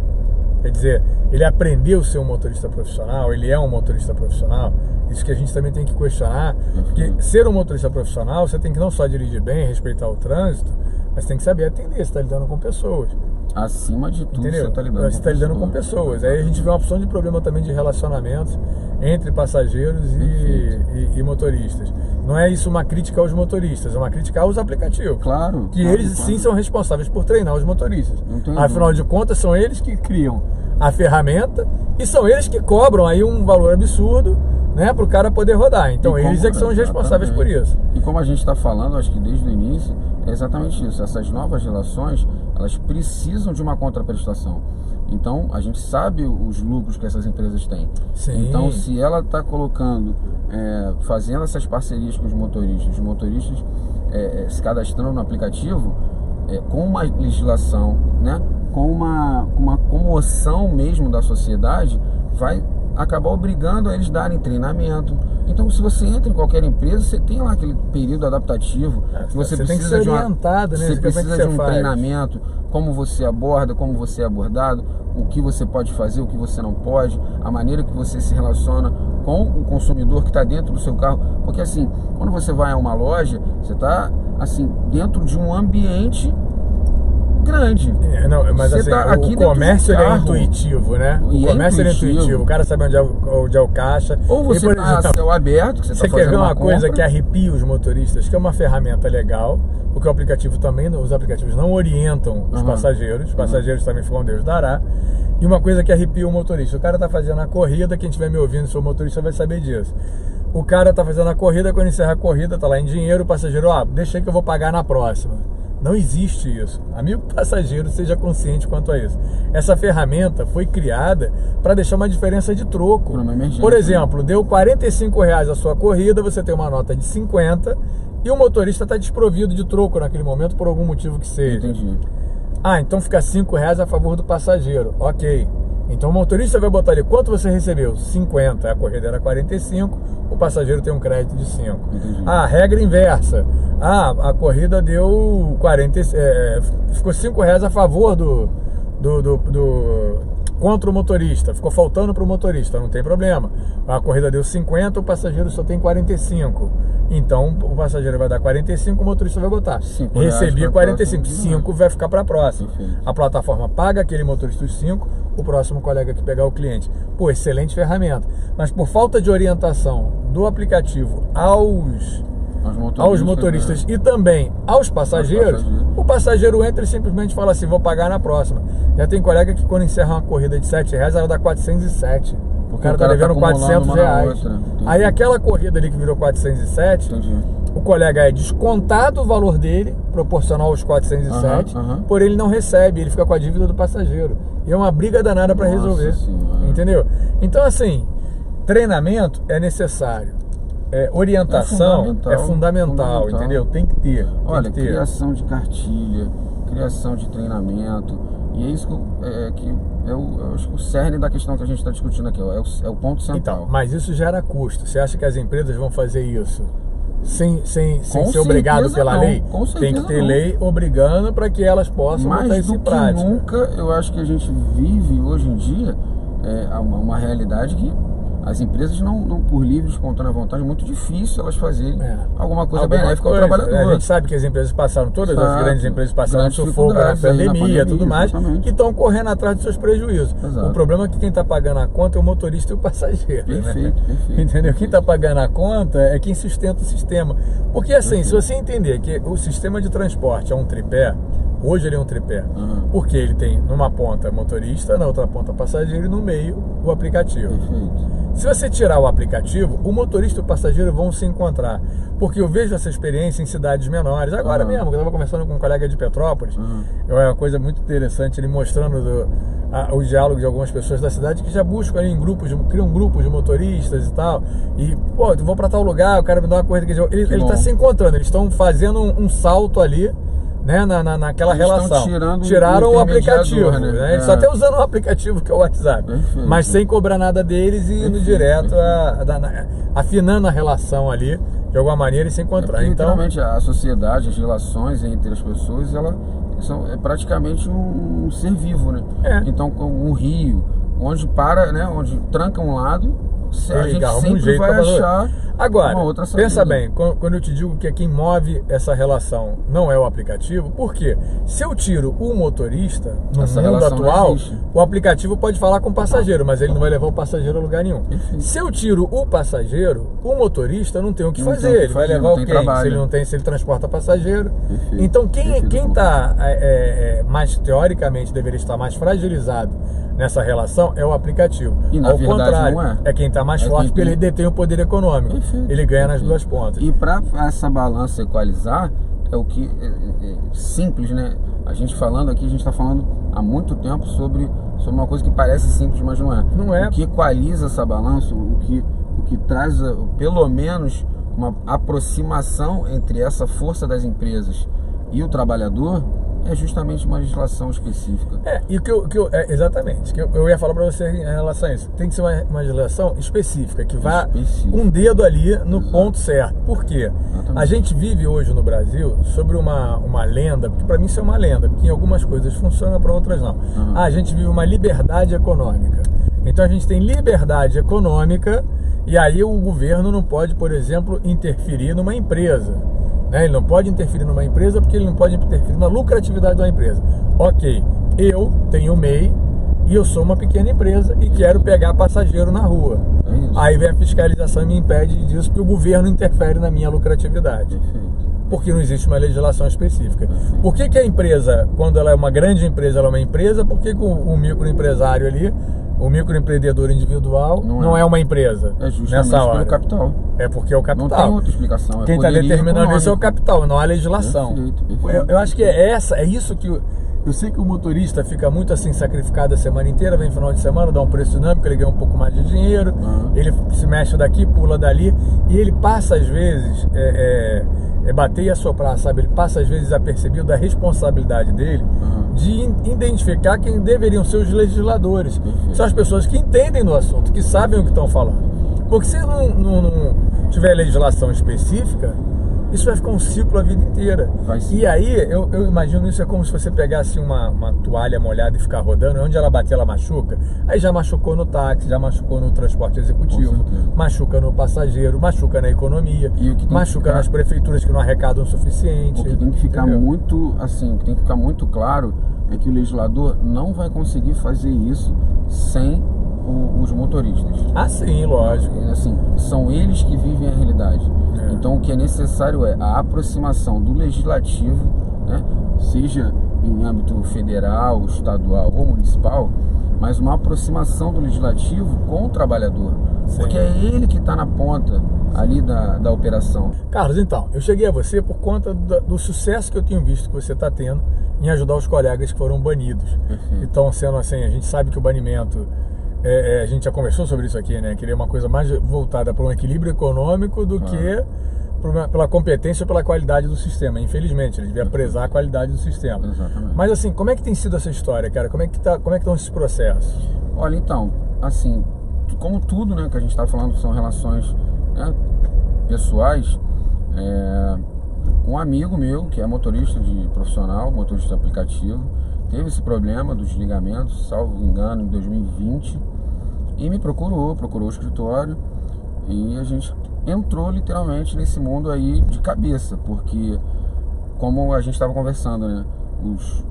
Quer dizer, ele aprendeu a ser um motorista profissional, ele é um motorista profissional. Isso que a gente também tem que questionar, porque ser um motorista profissional, você tem que não só dirigir bem, respeitar o trânsito, mas tem que saber atender, você está lidando com pessoas. Acima de tudo, entendeu? Você está lidando com pessoas. Aí a gente vê uma opção de problema também de relacionamentos entre passageiros e motoristas. Não é isso uma crítica aos motoristas, é uma crítica aos aplicativos. Claro. Que eles sim são responsáveis por treinar os motoristas. Afinal de contas, são eles que criam a ferramenta e são eles que cobram aí um valor absurdo, né, para o cara poder rodar. Então eles é que são os responsáveis por isso. E como a gente está falando, acho que desde o início, é exatamente isso. Essas novas relações, elas precisam de uma contraprestação. Então a gente sabe os lucros que essas empresas têm. Sim. Então se ela está colocando, fazendo essas parcerias com os motoristas se cadastrando no aplicativo, com uma legislação, né, com uma comoção mesmo da sociedade, vai acabar obrigando a eles darem treinamento. Então, se você entra em qualquer empresa, você tem lá aquele período adaptativo. Você tem que ser orientado, né? Você precisa de um treinamento, como você aborda, como você é abordado, o que você pode fazer, o que você não pode, a maneira que você se relaciona com o consumidor que está dentro do seu carro. Porque assim, quando você vai a uma loja, você está assim, dentro de um ambiente grande. Mas assim, o comércio é intuitivo, né? O comércio é intuitivo. O cara sabe onde é o caixa. Ou você está a céu aberto, que você quer ver uma coisa que arrepia os motoristas, que é uma ferramenta legal, porque o aplicativo também, os aplicativos não orientam os passageiros. Os passageiros também ficam Deus dará. E uma coisa que arrepia o motorista. O cara está fazendo a corrida, quem estiver me ouvindo, se o motorista vai saber disso. O cara está fazendo a corrida, quando encerra a corrida, está lá em dinheiro, o passageiro, deixa aí que eu vou pagar na próxima. Não existe isso. Amigo passageiro, seja consciente quanto a isso. Essa ferramenta foi criada para deixar uma diferença de troco. Por exemplo, deu R$45 a sua corrida, você tem uma nota de 50 e o motorista está desprovido de troco naquele momento por algum motivo que seja. Entendi. Ah, então fica R$5 a favor do passageiro. Ok. Então o motorista vai botar ali, quanto você recebeu? 50, a corrida era 45, o passageiro tem um crédito de 5. Entendi. Ah, regra inversa. Ah, a corrida deu 40, ficou R$5 a favor contra o motorista, ficou faltando para o motorista, não tem problema. A corrida deu 50, o passageiro só tem 45. Então o passageiro vai dar 45, o motorista vai botar. Recebi 45, 5 vai ficar para a próxima. Perfeito. A plataforma paga aquele motorista os 5, o próximo colega que pegar o cliente. Pô, excelente ferramenta. Mas por falta de orientação do aplicativo aos motoristas e também aos passageiros, o passageiro entra e simplesmente fala assim, vou pagar na próxima. Já tem colega que quando encerra uma corrida de R$7, ela dá 407. O cara tá devendo R$400. Aí aquela corrida ali que virou 407, o colega é descontado o valor dele, proporcional aos 407, porém ele não recebe, ele fica com a dívida do passageiro. E é uma briga danada para resolver. Entendeu? Então assim, treinamento é necessário. Orientação é fundamental, entendeu? Tem que ter. Olha, criação de cartilha, criação de treinamento, e é isso que eu acho que o cerne da questão que a gente está discutindo aqui, é o ponto central. Então, mas isso gera custo. Você acha que as empresas vão fazer isso sem ser obrigado pela lei? Tem que ter lei obrigando para que elas possam botar isso em prática. Nunca, eu acho que a gente vive hoje em dia uma realidade que as empresas não por livre, espontânea vontade, é muito difícil elas fazerem alguma coisa benéfica ao trabalhador. A gente sabe que as empresas passaram, todas as grandes empresas passaram sufoco na pandemia e tudo mais, e estão correndo atrás dos seus prejuízos. Exato. O problema é que quem está pagando a conta é o motorista e o passageiro. Perfeito. Entendeu? Quem está pagando a conta é quem sustenta o sistema. Porque assim, se você entender que o sistema de transporte é um tripé, hoje ele é um tripé, porque ele tem numa ponta motorista, na outra ponta passageiro e no meio o aplicativo. Perfeito. Se você tirar o aplicativo, o motorista e o passageiro vão se encontrar. Porque eu vejo essa experiência em cidades menores. Agora mesmo, eu estava conversando com um colega de Petrópolis, é uma coisa muito interessante, ele mostrando o diálogo de algumas pessoas da cidade que já buscam ali criam grupos de motoristas e tal. E, pô, eu vou para tal lugar, o cara me dá uma corrida. Ele está se encontrando, eles estão fazendo um salto ali, né, naquela relação. Tiraram o aplicativo, né? Eles só até usando o aplicativo que é o WhatsApp. Perfeito. Mas sem cobrar nada deles e indo direto afinando a relação ali de alguma maneira e se encontrar. Então, literalmente a sociedade, as relações entre as pessoas, é praticamente um ser vivo, né? Então, um rio, onde tranca um lado, a gente sempre vai achar. Agora, pensa bem, quando eu te digo que quem move essa relação não é o aplicativo, por quê? Se eu tiro o motorista, no mundo atual, o aplicativo pode falar com o passageiro, mas ele não vai levar o passageiro a lugar nenhum. Se eu tiro o passageiro, o motorista não tem o que fazer, ele vai levar o quê? Se ele transporta passageiro. Então quem está mais teoricamente deveria estar mais fragilizado nessa relação é o aplicativo. E na verdade contrário, é quem está mais forte porque ele detém o poder econômico. Ele ganha nas duas pontas. E para essa balança equalizar, é o que simples, né? A gente falando aqui, a gente está falando há muito tempo sobre uma coisa que parece simples, mas não é. Não é. O que equaliza essa balança, o que traz pelo menos uma aproximação entre essa força das empresas e o trabalhador, é justamente uma legislação específica. E exatamente, que eu ia falar para você em relação a isso. Tem que ser uma legislação específica, que vá um dedo ali no ponto certo. Por quê? Exatamente. A gente vive hoje no Brasil sobre uma lenda, porque para mim isso é uma lenda, porque em algumas coisas funciona, para outras não. A gente vive uma liberdade econômica. Então a gente tem liberdade econômica e aí o governo não pode, por exemplo, interferir numa empresa. Ele não pode interferir numa empresa porque ele não pode interferir na lucratividade da empresa. Ok, eu tenho MEI e eu sou uma pequena empresa e quero pegar passageiro na rua. Aí vem a fiscalização e me impede disso porque o governo interfere na minha lucratividade. Porque não existe uma legislação específica. Por que a empresa, quando ela é uma grande empresa, ela é uma empresa? Por que o microempresário ali, o microempreendedor individual, não é uma empresa? Justamente pelo capital. É porque é o capital. Não tem outra explicação. Quem está determinando isso é o capital, não a legislação. Perfeito. Eu acho que é isso que... Eu sei que o motorista fica muito assim sacrificado a semana inteira, vem no final de semana, dá um preço dinâmico, ele ganha um pouco mais de dinheiro, ele se mexe daqui, pula dali, e ele passa às vezes, bater e assoprar, sabe? Ele passa às vezes apercebido da responsabilidade dele de identificar quem deveriam ser os legisladores. São as pessoas que entendem do assunto, que sabem o que estão falando. Porque se não tiver legislação específica, isso vai ficar um ciclo a vida inteira. E aí, eu imagino isso é como se você pegasse uma toalha molhada e ficar rodando, onde ela bater, ela machuca. Aí já machucou no táxi, já machucou no transporte executivo, machuca no passageiro, machuca na economia, machuca nas prefeituras que não arrecadam o suficiente. O que tem que ficar muito, assim, o que tem que ficar muito claro é que o legislador não vai conseguir fazer isso sem os motoristas. Ah, sim, lógico. Assim, são eles que vivem a realidade. Então o que é necessário é a aproximação do legislativo, né, seja em âmbito federal, estadual ou municipal, mas uma aproximação do legislativo com o trabalhador. Sim. Porque é ele que está na ponta ali da operação. Carlos, então, eu cheguei a você por conta do sucesso que eu tenho visto que você está tendo em ajudar os colegas que foram banidos. Então, sendo assim, a gente sabe que o banimento... a gente já conversou sobre isso aqui, né? Queria uma coisa mais voltada para um equilíbrio econômico do que pela competência ou pela qualidade do sistema. Infelizmente, ele devia prezar a qualidade do sistema. Exatamente. Mas assim, como é que tem sido essa história, cara? Como é que estão esses processos? Olha, então, assim, como tudo, né, que a gente está falando são relações, né, pessoais, um amigo meu, que é motorista de profissional, motorista de aplicativo, teve esse problema do desligamento, salvo engano, em 2020, e me procurou o escritório, e a gente entrou literalmente nesse mundo aí de cabeça, porque como a gente estava conversando, né,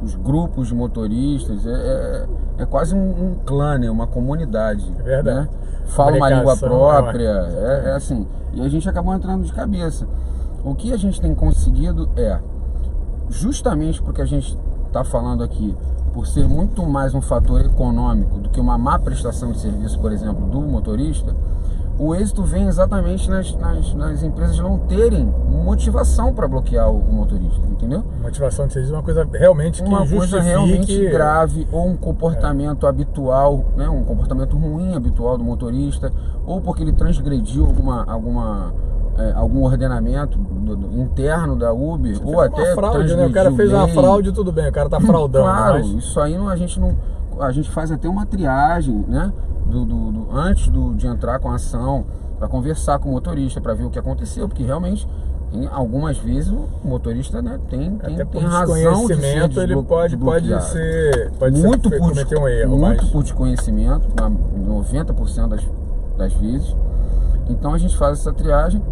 os grupos de motoristas é quase um clã, né, uma comunidade, né? Fala uma língua própria, assim, e a gente acabou entrando de cabeça. O que a gente tem conseguido justamente porque a gente está falando aqui, por ser muito mais um fator econômico do que uma má prestação de serviço, por exemplo, do motorista, o êxito vem exatamente nas empresas não terem motivação para bloquear o motorista, entendeu? Motivação de serviço é uma coisa realmente que uma coisa realmente grave, ou um comportamento habitual, né, um comportamento ruim habitual do motorista, ou porque ele transgrediu algum ordenamento interno da Uber, ou até fraude, né? O cara fez uma fraude, tudo bem, o cara tá fraudando. Claro, isso aí a gente faz até uma triagem, né? Antes de entrar com a ação, para conversar com o motorista, para ver o que aconteceu, porque realmente algumas vezes o motorista, né, tem razão de ser ele pode cometer um erro, muito por desconhecimento, 90% das vezes. Então a gente faz essa triagem,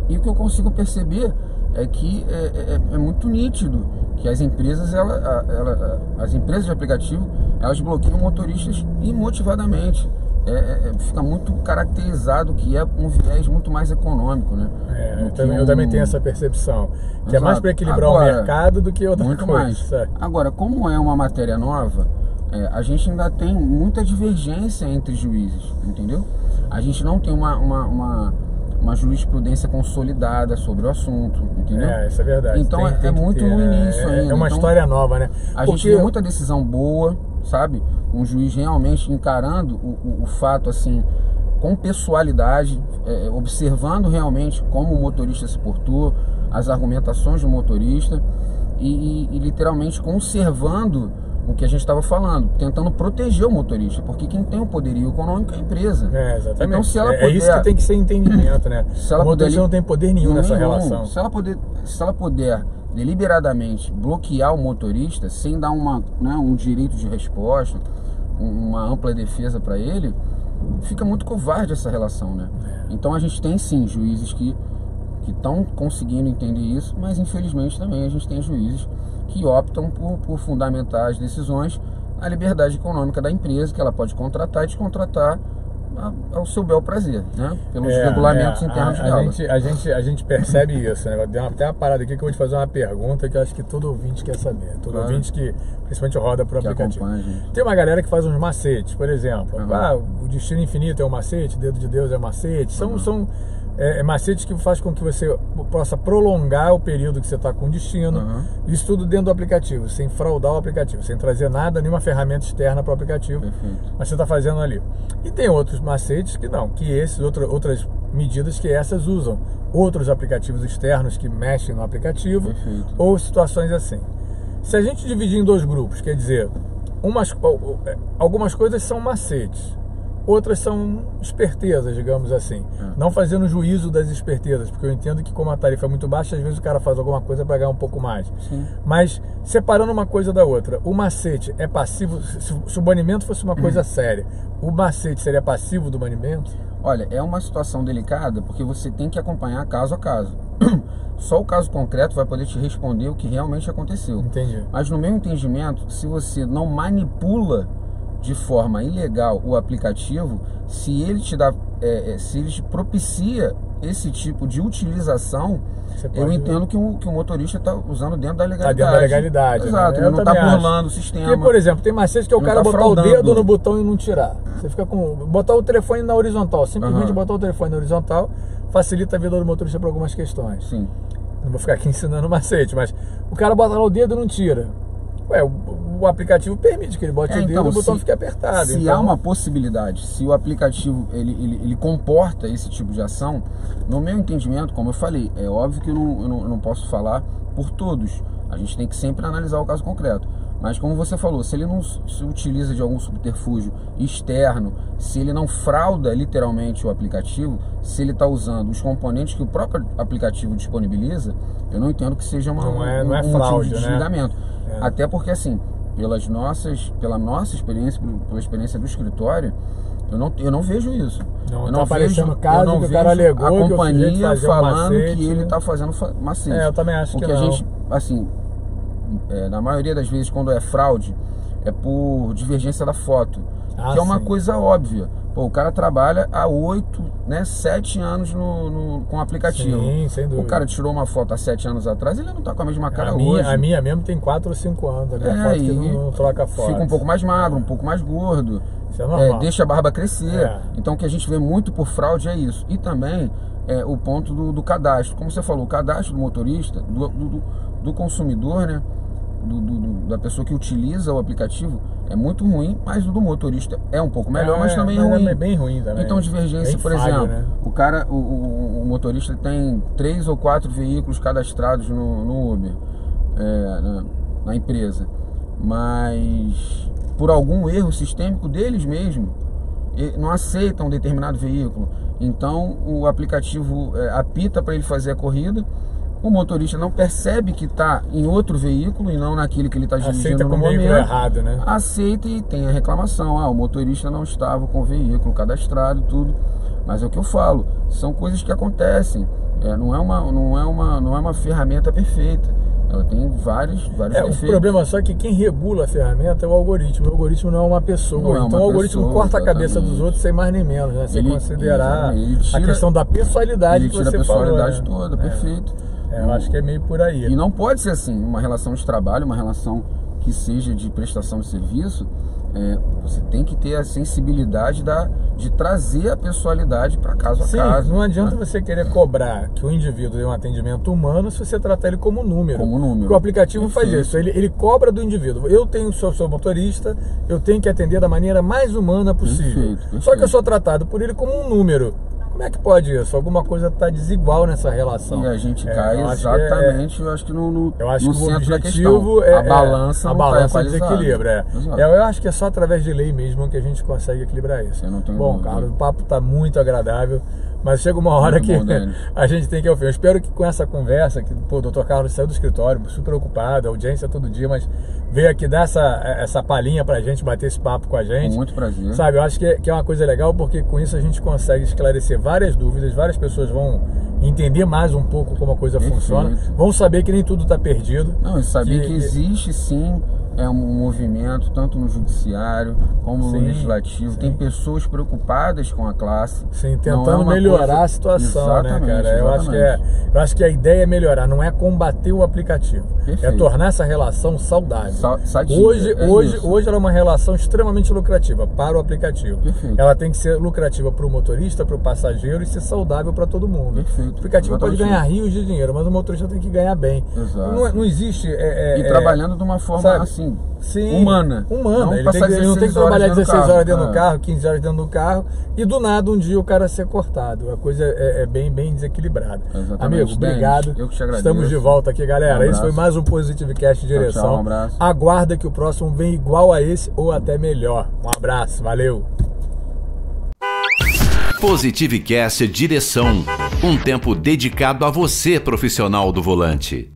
e o que eu consigo perceber é que é muito nítido que as empresas de aplicativo, elas bloqueiam motoristas imotivadamente. Fica muito caracterizado que é um viés muito mais econômico, né? Eu também tenho essa percepção, que é mais para equilibrar o mercado do que outra muito coisa. Mais. Agora, como é uma matéria nova, a gente ainda tem muita divergência entre juízes, entendeu? A gente não tem uma jurisprudência consolidada sobre o assunto, entendeu? Isso é verdade. Então tem muito no início ainda. É uma história nova, né? A gente vê muita decisão boa, sabe? Um juiz realmente encarando o fato assim com pessoalidade, observando realmente como o motorista se portou, as argumentações do motorista e literalmente conservando o que a gente estava falando, tentando proteger o motorista, porque quem tem o poderio econômico é a empresa. Exatamente. Então, se ela puder, isso que tem que ser entendimento, né? O motorista não tem poder nenhum nessa relação. Se ela puder deliberadamente bloquear o motorista sem dar um direito de resposta, uma ampla defesa para ele, fica muito covarde essa relação, né? Então a gente tem sim juízes que estão conseguindo entender isso, mas infelizmente também a gente tem juízes que optam por fundamentar as decisões na liberdade econômica da empresa, que ela pode contratar e descontratar ao seu bel prazer, né? Pelos regulamentos internos dela. A gente percebe isso, né? Tem uma parada aqui que eu vou te fazer uma pergunta que eu acho que todo ouvinte quer saber. Todo ouvinte que principalmente roda por aplicativo. Tem uma galera que faz uns macetes, por exemplo. O Destino Infinito é um macete, Dedo de Deus é um macete. São macetes que faz com que você possa prolongar o período que você está com destino. Isso tudo dentro do aplicativo, sem fraudar o aplicativo, sem trazer nada, nenhuma ferramenta externa para o aplicativo. Mas você está fazendo ali. E tem outros macetes que não, que esses, outras medidas que essas usam outros aplicativos externos que mexem no aplicativo, ou situações assim. Se a gente dividir em 2 grupos, quer dizer, algumas coisas são macetes, outras são espertezas, digamos assim. Não fazendo juízo das espertezas, porque eu entendo que como a tarifa é muito baixa, às vezes o cara faz alguma coisa para ganhar um pouco mais. Mas separando uma coisa da outra, o macete é passivo? Se o banimento fosse uma coisa séria, o macete seria passivo do banimento? Olha, é uma situação delicada, porque você tem que acompanhar caso a caso. Só o caso concreto vai poder te responder o que realmente aconteceu. Entendi. Mas no meu entendimento, se você não manipula de forma ilegal o aplicativo, se ele te dá, se ele te propicia esse tipo de utilização, eu entendo que o motorista está usando dentro da legalidade. Está dentro da legalidade. Exato, né? Ele não está burlando o sistema. Porque, por exemplo, tem macete que é o cara botar o dedo no botão e não tirar. Você fica com... Botar o telefone na horizontal, simplesmente botar o telefone na horizontal facilita a vida do motorista para algumas questões. Sim. Não vou ficar aqui ensinando macete, mas o cara bota lá o dedo e não tira. Ué, o aplicativo permite que ele bote o dedo e o botão fique apertado. Se há uma possibilidade, se o aplicativo ele comporta esse tipo de ação, no meu entendimento, como eu falei, é óbvio que eu não posso falar por todos. A gente tem que sempre analisar o caso concreto. Mas como você falou, se ele não se utiliza de algum subterfúgio externo, se ele não frauda literalmente o aplicativo, se ele está usando os componentes que o próprio aplicativo disponibiliza, eu não entendo que seja não é um fraude, motivo de desligamento. Né? Até porque assim, pela nossa experiência, pela experiência do escritório, eu não vejo isso. Não está aparecendo caso que o cara alegou a companhia falando macete, que ele está fazendo macete. Eu também acho porque que não. A gente, assim, na maioria das vezes quando é fraude, é por divergência da foto, que é uma coisa óbvia. Pô, o cara trabalha há 7 anos com o aplicativo. Sim, sem dúvida. O cara tirou uma foto há 7 anos atrás, ele não tá com a mesma cara hoje. A minha mesmo tem 4 ou 5 anos. A minha foto que não troca foto. Fica um pouco mais magro, um pouco mais gordo. Isso é normal. Deixa a barba crescer. Então o que a gente vê muito por fraude é isso. E também o ponto do cadastro. Como você falou, o cadastro do motorista, do consumidor, né? Da pessoa que utiliza o aplicativo é muito ruim, mas o do motorista é um pouco melhor, mas também é ruim. É bem ruim também. Então, divergência, por exemplo, né? o motorista tem 3 ou 4 veículos cadastrados no Uber, na empresa, mas por algum erro sistêmico deles mesmo, não aceitam um determinado veículo. Então, o aplicativo apita para ele fazer a corrida. O motorista não percebe que está em outro veículo e não naquele que ele está dirigindo no momento. Errado, né? Aceita e tem a reclamação. O motorista não estava com o veículo cadastrado e tudo. Mas é o que eu falo, são coisas que acontecem. Não é uma ferramenta perfeita. Ela tem vários defeitos. O problema só é que quem regula a ferramenta é o algoritmo. O algoritmo não é uma pessoa. Então o algoritmo corta a cabeça dos outros sem mais nem menos, né? Sem considerar a questão da pessoalidade que você falou. Ele tira a personalidade toda, perfeito. Eu acho que é meio por aí. E não pode ser assim, uma relação de trabalho, uma relação que seja de prestação de serviço, você tem que ter a sensibilidade de trazer a pessoalidade para caso a caso. Não adianta você querer cobrar que o indivíduo dê um atendimento humano se você tratar ele como número. Porque o aplicativo faz isso, ele cobra do indivíduo. Eu sou motorista, eu tenho que atender da maneira mais humana possível. Só que eu sou tratado por ele como um número. Como é que pode isso? Alguma coisa está desigual nessa relação. E a gente cai exatamente, eu acho que no centro da questão. A balança desequilibra. Eu acho que é só através de lei mesmo que a gente consegue equilibrar isso. Bom, Carlos, o papo está muito agradável, mas chega uma hora que a gente tem que ir ao fim. Eu espero que com essa conversa, que o Dr. Carlos saiu do escritório super ocupado, audiência todo dia, mas veio aqui dar essa palhinha pra gente, bater esse papo com a gente. Com muito prazer. Sabe, eu acho que é uma coisa legal, porque com isso a gente consegue esclarecer várias dúvidas, várias pessoas vão entender mais um pouco como a coisa funciona, vão saber que nem tudo está perdido. Não, e saber que existe sim é um movimento tanto no judiciário como no legislativo. Tem pessoas preocupadas com a classe. Sim, tentando melhorar a situação, né, cara? Eu acho que a ideia é melhorar, não é combater o aplicativo. Perfeito. É tornar essa relação saudável. Sadia, hoje ela é uma relação extremamente lucrativa para o aplicativo. Perfeito. Ela tem que ser lucrativa para o motorista, para o passageiro e ser saudável para todo mundo. Perfeito. O aplicativo pode ganhar rios de dinheiro, mas o motorista tem que ganhar bem. Exato. Não existe... trabalhando de uma forma assim, humana. Ele não tem que trabalhar 16 horas dentro do carro, 15 horas dentro do carro e do nada um dia o cara ser cortado. A coisa é bem desequilibrada. Amigo, obrigado. Eu que te agradeço. Estamos de volta aqui, galera. Esse foi mais um Positivecast Direção. Tchau, um abraço. Aguarda que o próximo vem igual a esse ou até melhor. Um abraço, valeu. Positivecast Direção. Um tempo dedicado a você, profissional do volante.